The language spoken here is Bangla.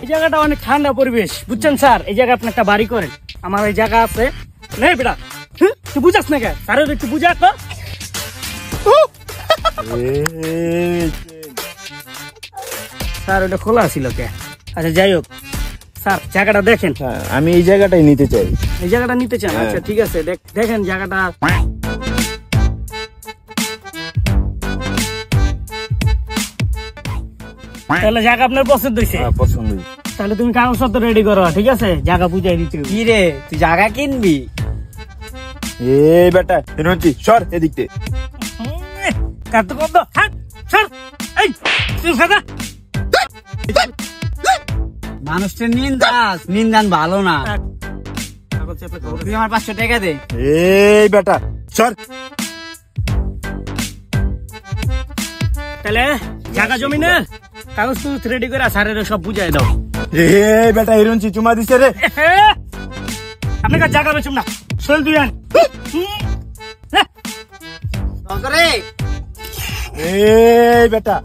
এই জায়গাটা অনেক ঠান্ডা পরিবেশ, বুঝছেন স্যার? এই জায়গায় আপনি একটা বাড়ি করেন। আমার এই জায়গা আছে। নেই বেটা, তুই বুঝাস না কে? স্যারের একটু বুঝা তো। স্যার ওটা খোলা ছিল কে? আচ্ছা যাই হোক স্যার, জায়গাটা দেখেন। আমি এই জায়গাটাই নিতে চাই। এই জায়গাটা নিতে চান? আচ্ছা ঠিক আছে, দেখেন জায়গাটা। তাহলে জায়গা আপনার পছন্দ হয়েছে? পছন্দ। তাহলে তুমি কাগজপত্র রেডি করো, ঠিক আছে? জায়গা বুঝাই দিতে। কি রে, তুই জায়গা কিনবি? এই বেটা হিরঞ্চি সর এদিকতে। মানুষটা নিন্দান ভালো না। তুই আমার 500 টাকা দে। এই বেটা সর। তাহলে জায়গা জমিনের কাগজ তুই রেডি করে স্যারের সব বুঝাই দাও। এই বেটা হিরঞ্চি চুমা দিছে রে। আপনি কাছে জায়গা বেচুম না, চল তুই আন। রে এই বেটা